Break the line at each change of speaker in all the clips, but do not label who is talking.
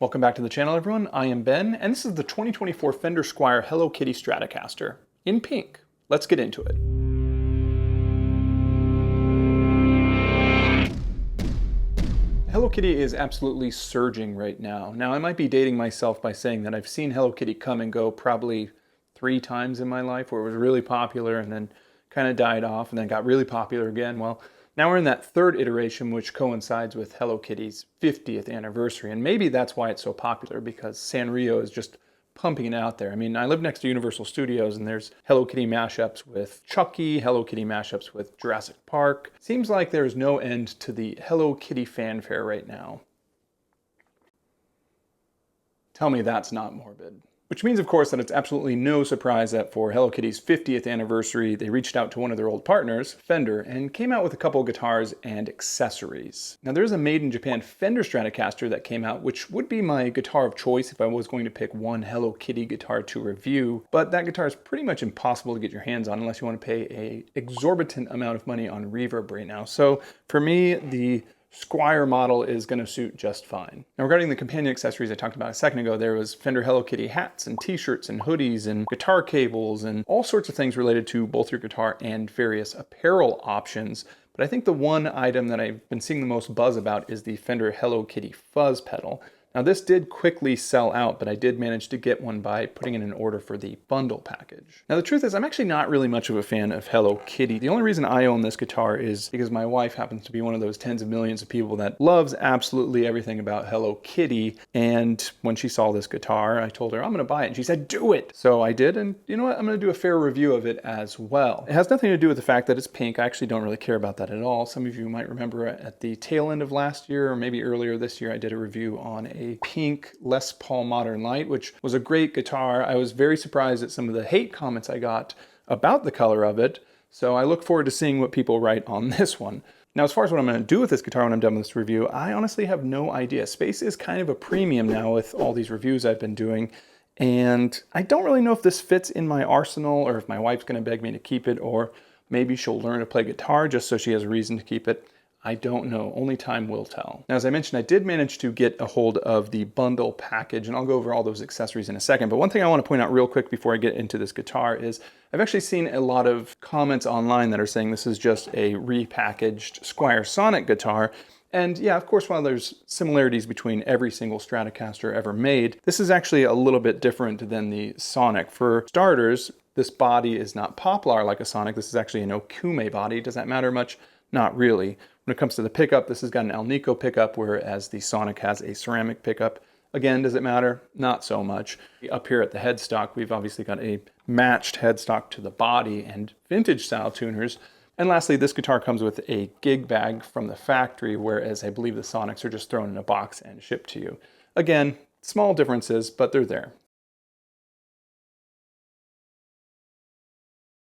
Welcome back to the channel, everyone. I am Ben, and this is the 2024 Fender Squier Hello Kitty Stratocaster in pink. Let's get into it. Hello Kitty is absolutely surging right now. Now, I might be dating myself by saying that I've seen Hello Kitty come and go probably 3 times in my life, where it was really popular and then kind of died off and then got really popular again. Well, now we're in that third iteration, which coincides with Hello Kitty's 50th anniversary. And maybe that's why it's so popular, because Sanrio is just pumping it out there. I mean, I live next to Universal Studios, and there's Hello Kitty mashups with Chucky, Hello Kitty mashups with Jurassic Park. Seems like there's no end to the Hello Kitty fanfare right now. Tell me that's not morbid. Which means, of course, that it's absolutely no surprise that for Hello Kitty's 50th anniversary, they reached out to one of their old partners, Fender, and came out with a couple guitars and accessories. Now, there's a made-in-Japan Fender Stratocaster that came out, which would be my guitar of choice if I was going to pick one Hello Kitty guitar to review, but that guitar is pretty much impossible to get your hands on unless you want to pay an exorbitant amount of money on reverb right now. So, for me, the Squier model is going to suit just fine. Now, regarding the companion accessories I talked about a second ago, there was Fender Hello Kitty hats and t-shirts and hoodies and guitar cables and all sorts of things related to both your guitar and various apparel options. But I think the one item that I've been seeing the most buzz about is the Fender Hello Kitty fuzz pedal. Now, this did quickly sell out, but I did manage to get one by putting in an order for the bundle package. Now, the truth is, I'm actually not really much of a fan of Hello Kitty. The only reason I own this guitar is because my wife happens to be one of those tens of millions of people that loves absolutely everything about Hello Kitty. And when she saw this guitar, I told her, I'm gonna buy it. And she said, do it. So I did, and you know what? I'm gonna do a fair review of it as well. It has nothing to do with the fact that it's pink. I actually don't really care about that at all. Some of you might remember at the tail end of last year, or maybe earlier this year, I did a review on a pink Les Paul Modern Light, which was a great guitar. I was very surprised at some of the hate comments I got about the color of it, so I look forward to seeing what people write on this one. Now, as far as what I'm going to do with this guitar when I'm done with this review, I honestly have no idea. Space is kind of a premium now with all these reviews I've been doing, and I don't really know if this fits in my arsenal, or if my wife's going to beg me to keep it, or maybe she'll learn to play guitar just so she has a reason to keep it. I don't know. Only time will tell. Now, as I mentioned, I did manage to get a hold of the bundle package, and I'll go over all those accessories in a second. But one thing I want to point out real quick before I get into this guitar is I've actually seen a lot of comments online that are saying this is just a repackaged Squier Sonic guitar. And yeah, of course, while there's similarities between every single Stratocaster ever made, this is actually a little bit different than the Sonic. For starters, this body is not poplar like a Sonic. This is actually an Okume body. Does that matter much? Not really. When it comes to the pickup, this has got an Alnico pickup, whereas the Sonic has a ceramic pickup. Again, does it matter? Not so much. Up here at the headstock, we've obviously got a matched headstock to the body and vintage style tuners. And lastly, this guitar comes with a gig bag from the factory, whereas I believe the Sonics are just thrown in a box and shipped to you. Again, small differences, but they're there.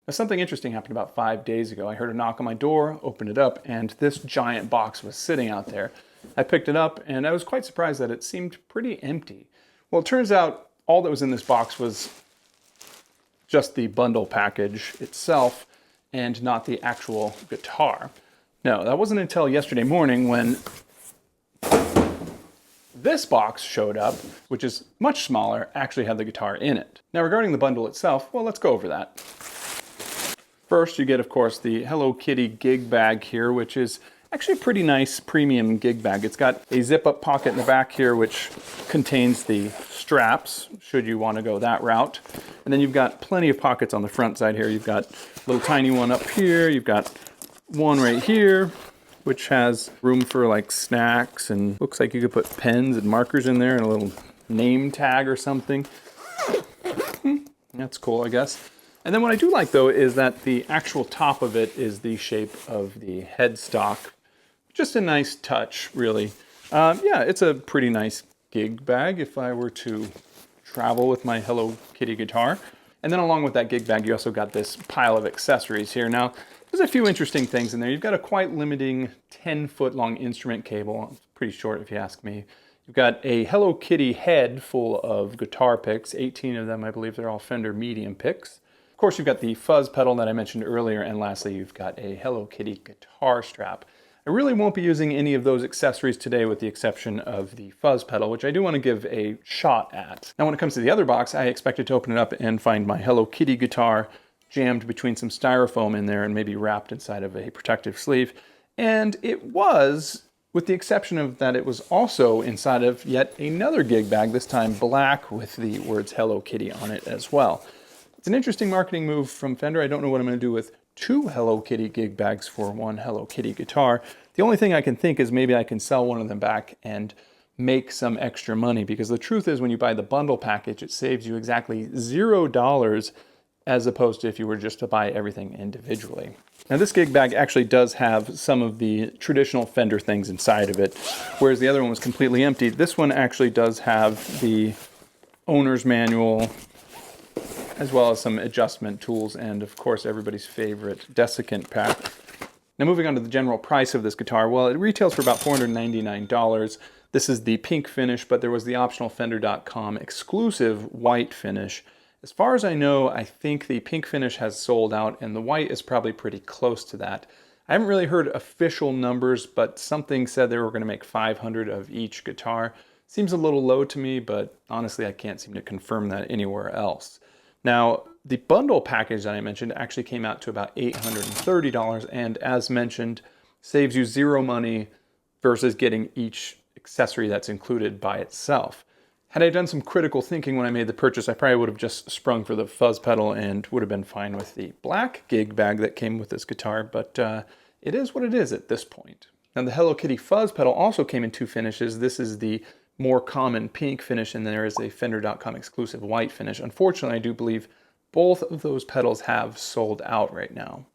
Now, something interesting happened about 5 days ago. I heard a knock on my door, opened it up, and this giant box was sitting out there. I picked it up, and I was quite surprised that it seemed pretty empty. Well, it turns out all that was in this box was just the bundle package itself, and not the actual guitar. No, that wasn't until yesterday morning when this box showed up, which is much smaller, actually had the guitar in it. Now, regarding the bundle itself, well, let's go over that. First, you get, of course, the Hello Kitty gig bag here, which is actually a pretty nice premium gig bag. It's got a zip-up pocket in the back here, which contains the straps, should you want to go that route. And then you've got plenty of pockets on the front side here. You've got a little tiny one up here. You've got one right here, which has room for like snacks, and looks like you could put pens and markers in there and a little name tag or something. That's cool, I guess. And then what I do like, though, is that the actual top of it is the shape of the headstock. Just a nice touch, really. Yeah, it's a pretty nice gig bag if I were to travel with my Hello Kitty guitar. And then along with that gig bag, you also got this pile of accessories here. Now, there's a few interesting things in there. You've got a quite limiting 10-foot long instrument cable. It's pretty short if you ask me. You've got a Hello Kitty head full of guitar picks. 18 of them, I believe they're all Fender medium picks. Of course, you've got the fuzz pedal that I mentioned earlier, and lastly, you've got a Hello Kitty guitar strap. I really won't be using any of those accessories today with the exception of the fuzz pedal, which I do want to give a shot at. Now when it comes to the other box, I expected to open it up and find my Hello Kitty guitar jammed between some styrofoam in there and maybe wrapped inside of a protective sleeve. And it was, with the exception of that it was also inside of yet another gig bag, this time black with the words Hello Kitty on it as well. It's an interesting marketing move from Fender. I don't know what I'm going to do with two Hello Kitty gig bags for one Hello Kitty guitar. The only thing I can think is maybe I can sell one of them back and make some extra money, because the truth is when you buy the bundle package, it saves you exactly $0 as opposed to if you were just to buy everything individually. Now this gig bag actually does have some of the traditional Fender things inside of it, whereas the other one was completely empty. This one actually does have the owner's manual, as well as some adjustment tools, and of course everybody's favorite desiccant pack. Now moving on to the general price of this guitar, well, it retails for about $499. This is the pink finish, but there was the optional Fender.com exclusive white finish. As far as I know, I think the pink finish has sold out and the white is probably pretty close to that. I haven't really heard official numbers, but something said they were going to make 500 of each guitar. Seems a little low to me, but honestly I can't seem to confirm that anywhere else. Now, the bundle package that I mentioned actually came out to about $830, and as mentioned, saves you zero money versus getting each accessory that's included by itself. Had I done some critical thinking when I made the purchase, I probably would have just sprung for the fuzz pedal and would have been fine with the black gig bag that came with this guitar, but it is what it is at this point. Now the Hello Kitty fuzz pedal also came in two finishes. This is the more common pink finish, and there is a Fender.com exclusive white finish. Unfortunately, I do believe both of those pedals have sold out right now.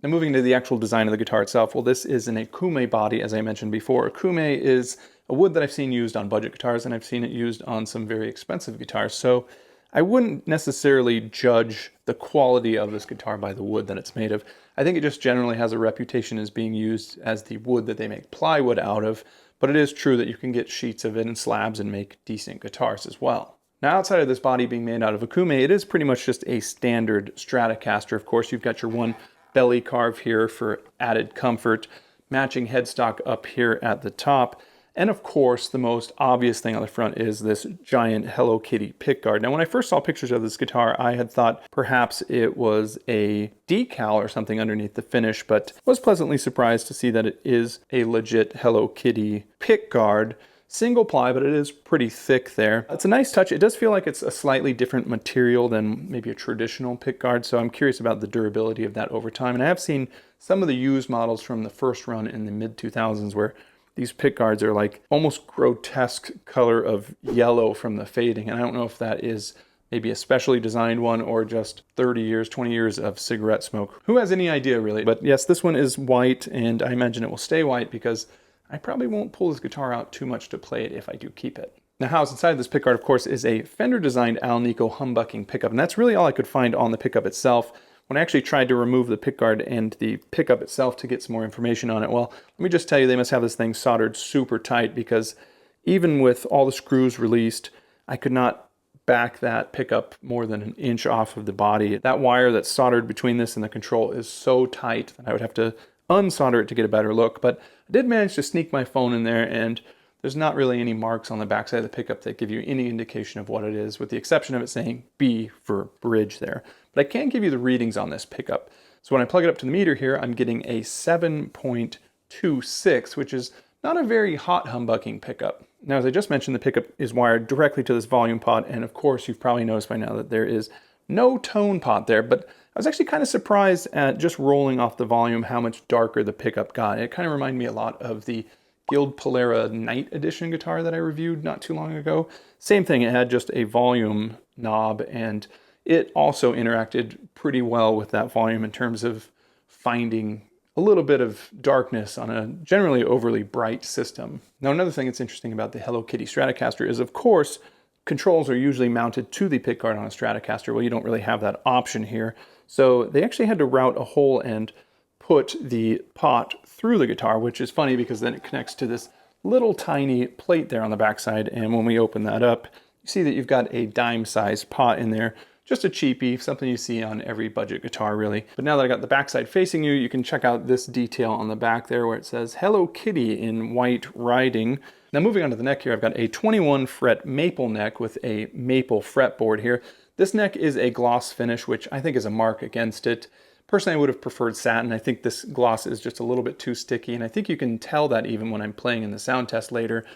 Now moving to the actual design of the guitar itself, well, this is an Akume body, as I mentioned before. Akume is a wood that I've seen used on budget guitars, and I've seen it used on some very expensive guitars, so I wouldn't necessarily judge the quality of this guitar by the wood that it's made of. I think it just generally has a reputation as being used as the wood that they make plywood out of, but it is true that you can get sheets of it and slabs and make decent guitars as well. Now outside of this body being made out of Akume, it is pretty much just a standard Stratocaster. Of course, you've got your one belly carve here for added comfort, matching headstock up here at the top, and of course the most obvious thing on the front is this giant Hello Kitty pickguard. Now when I first saw pictures of this guitar, I had thought perhaps it was a decal or something underneath the finish, but was pleasantly surprised to see that it is a legit Hello Kitty pickguard. Single ply, but it is pretty thick there. It's a nice touch. It does feel like it's a slightly different material than maybe a traditional pickguard, so I'm curious about the durability of that over time. And I have seen some of the used models from the first run in the mid-2000s where these pickguards are like almost grotesque color of yellow from the fading, and I don't know if that is maybe a specially designed one or just 30 years, 20 years of cigarette smoke. Who has any idea really? But yes, this one is white, and I imagine it will stay white because I probably won't pull this guitar out too much to play it if I do keep it. Now housed inside this pickguard, of course, is a Fender-designed Alnico humbucking pickup, and that's really all I could find on the pickup itself. When I actually tried to remove the pickguard and the pickup itself to get some more information on it, well, let me just tell you, they must have this thing soldered super tight, because even with all the screws released, I could not back that pickup more than an inch off of the body. That wire that's soldered between this and the control is so tight that I would have to unsolder it to get a better look, but I did manage to sneak my phone in there, and there's not really any marks on the backside of the pickup that give you any indication of what it is, with the exception of it saying B for bridge there. But I can give you the readings on this pickup. So when I plug it up to the meter here, I'm getting a 7.26, which is not a very hot humbucking pickup. Now, as I just mentioned, the pickup is wired directly to this volume pot, and of course you've probably noticed by now that there is no tone pot there, but I was actually kind of surprised at just rolling off the volume how much darker the pickup got. It kind of reminded me a lot of the Guild Polera Night Edition guitar that I reviewed not too long ago. Same thing, it had just a volume knob, and it also interacted pretty well with that volume in terms of finding a little bit of darkness on a generally overly bright system. Now, another thing that's interesting about the Hello Kitty Stratocaster is, of course, controls are usually mounted to the pickguard on a Stratocaster. Well, you don't really have that option here. So they actually had to route a hole and put the pot through the guitar, which is funny because then it connects to this little tiny plate there on the backside. And when we open that up, you see that you've got a dime-sized pot in there Just a cheapie, something you see on every budget guitar really. But now that I got the backside facing you, you can check out this detail on the back there where it says Hello Kitty in white writing. Now moving on to the neck here, I've got a 21 fret maple neck with a maple fretboard here. This neck is a gloss finish, which I think is a mark against it. Personally, I would have preferred satin. I think this gloss is just a little bit too sticky, and I think you can tell that even when I'm playing in the sound test later.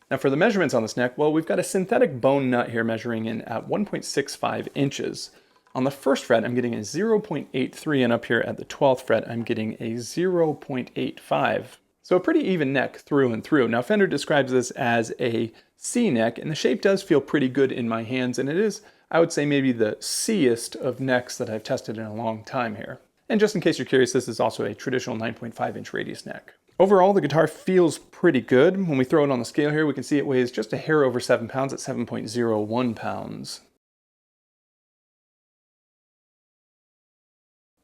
Now for the measurements on this neck, well, we've got a synthetic bone nut here measuring in at 1.65 inches. On the first fret, I'm getting a 0.83, and up here at the 12th fret, I'm getting a 0.85. So a pretty even neck through and through. Now Fender describes this as a C neck, and the shape does feel pretty good in my hands, and it is, I would say, maybe the C-est of necks that I've tested in a long time here. And just in case you're curious, this is also a traditional 9.5 inch radius neck. Overall, the guitar feels pretty good. When we throw it on the scale here, we can see it weighs just a hair over 7 pounds at 7.01 pounds.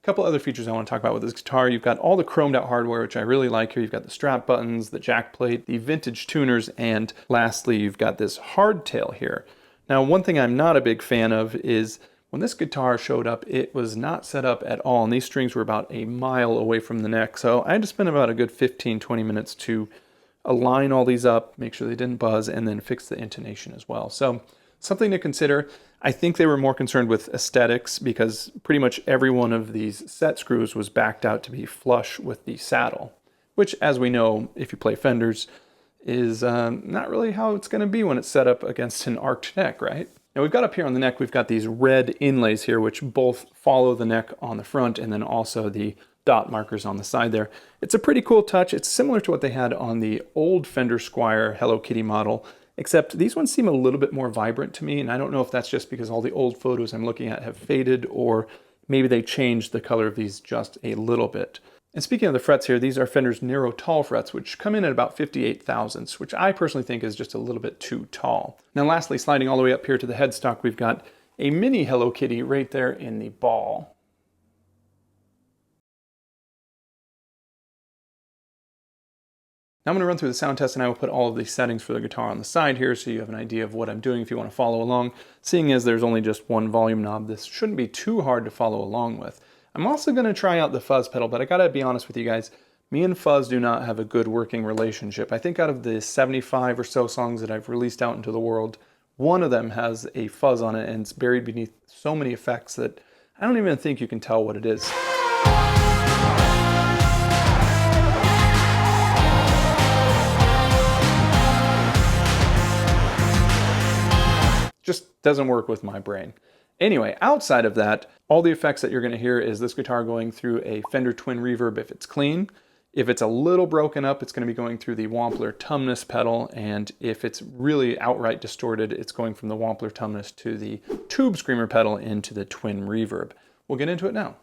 A couple other features I want to talk about with this guitar. You've got all the chromed out hardware, which I really like here. You've got the strap buttons, the jack plate, the vintage tuners, and lastly, you've got this hardtail here. Now, one thing I'm not a big fan of is when this guitar showed up, it was not set up at all, and these strings were about a mile away from the neck, so I had to spend about a good 15-20 minutes to align all these up, make sure they didn't buzz, and then fix the intonation as well. So something to consider. I think they were more concerned with aesthetics because pretty much every one of these set screws was backed out to be flush with the saddle, which, as we know, if you play Fenders, is not really how it's going to be when it's set up against an arched neck, right? Now we've got up here on the neck, we've got these red inlays here, which both follow the neck on the front and then also the dot markers on the side there. It's a pretty cool touch. It's similar to what they had on the old Fender Squire Hello Kitty model, except these ones seem a little bit more vibrant to me, and I don't know if that's just because all the old photos I'm looking at have faded, or maybe they changed the color of these just a little bit. And speaking of the frets here, these are Fender's narrow tall frets, which come in at about 58 thousandths, which I personally think is just a little bit too tall. Now lastly, sliding all the way up here to the headstock, we've got a mini Hello Kitty right there in the ball. Now I'm going to run through the sound test, and I will put all of these settings for the guitar on the side here so you have an idea of what I'm doing if you want to follow along. Seeing as there's only just one volume knob, this shouldn't be too hard to follow along with. I'm also going to try out the fuzz pedal, but I gotta be honest with you guys, me and fuzz do not have a good working relationship. I think out of the 75 or so songs that I've released out into the world, one of them has a fuzz on it, and it's buried beneath so many effects that I don't even think you can tell what it is. Just doesn't work with my brain. Anyway, outside of that, all the effects that you're going to hear is this guitar going through a Fender Twin Reverb if it's clean. If it's a little broken up, it's going to be going through the Wampler Tumnus pedal, and if it's really outright distorted, it's going from the Wampler Tumnus to the Tube Screamer pedal into the Twin Reverb. We'll get into it now.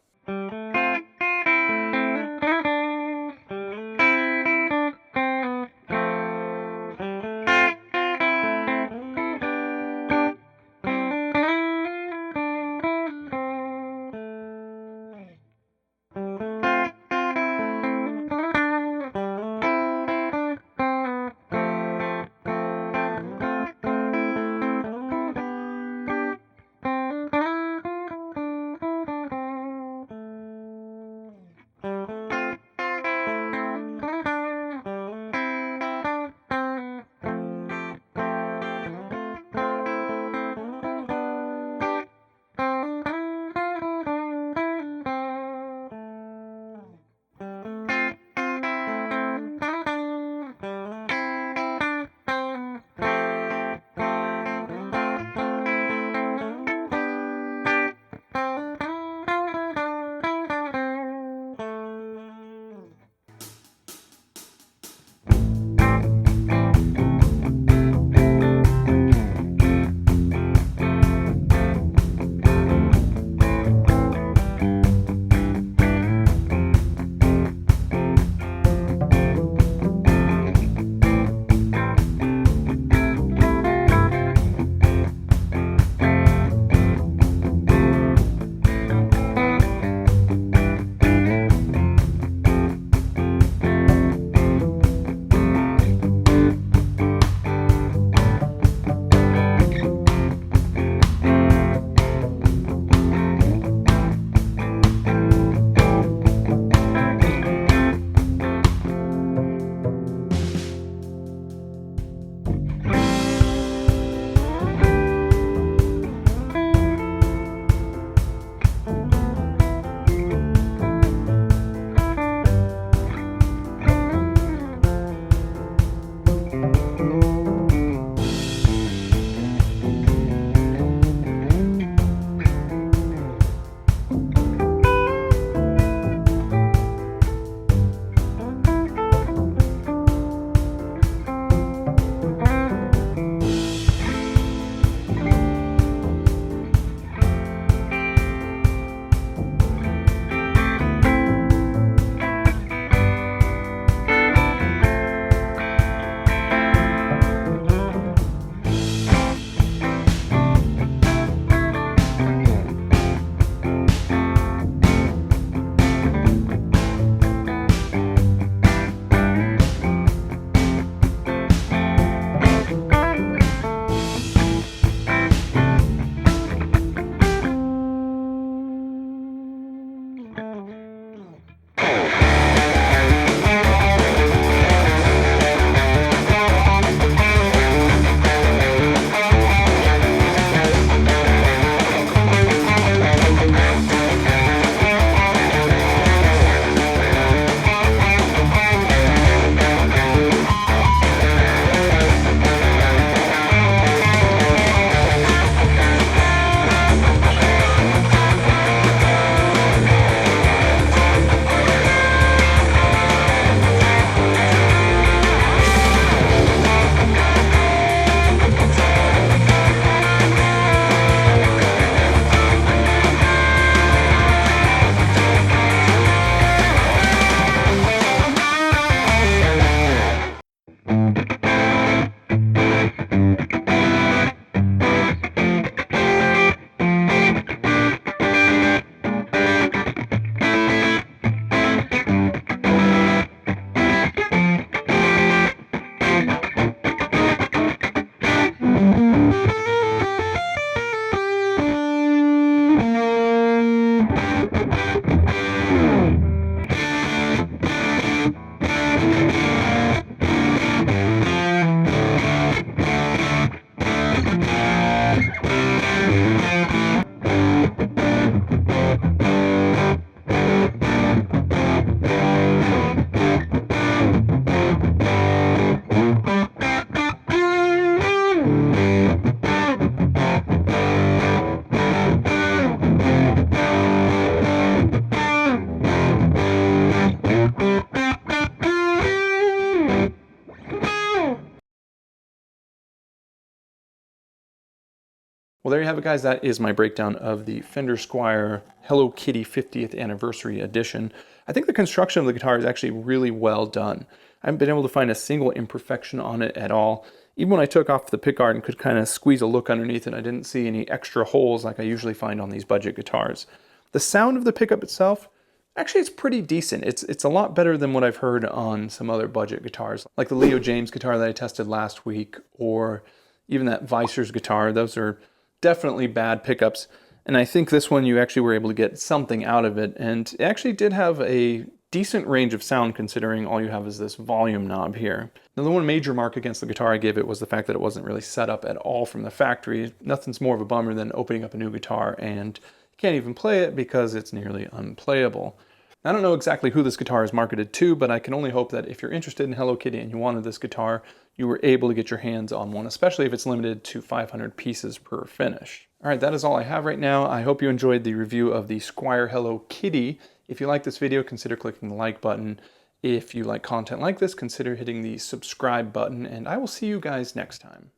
Well, there you have it, guys. That is my breakdown of the Fender Squier Hello Kitty 50th Anniversary Edition. I think the construction of the guitar is actually really well done. I haven't been able to find a single imperfection on it at all. Even when I took off the pickguard and could kind of squeeze a look underneath it, I didn't see any extra holes like I usually find on these budget guitars. The sound of the pickup itself, actually, it's pretty decent. It's a lot better than what I've heard on some other budget guitars, like the Leo James guitar that I tested last week, or even that Vicer's guitar. Those are definitely bad pickups, and I think this one you actually were able to get something out of it, and it actually did have a decent range of sound considering all you have is this volume knob here. Now, the one major mark against the guitar I gave it was the fact that it wasn't really set up at all from the factory. Nothing's more of a bummer than opening up a new guitar and you can't even play it because it's nearly unplayable. I don't know exactly who this guitar is marketed to, but I can only hope that if you're interested in Hello Kitty and you wanted this guitar, you were able to get your hands on one, especially if it's limited to 500 pieces per finish. All right, that is all I have right now. I hope you enjoyed the review of the Squier Hello Kitty. If you like this video, consider clicking the like button. If you like content like this, consider hitting the subscribe button, and I will see you guys next time.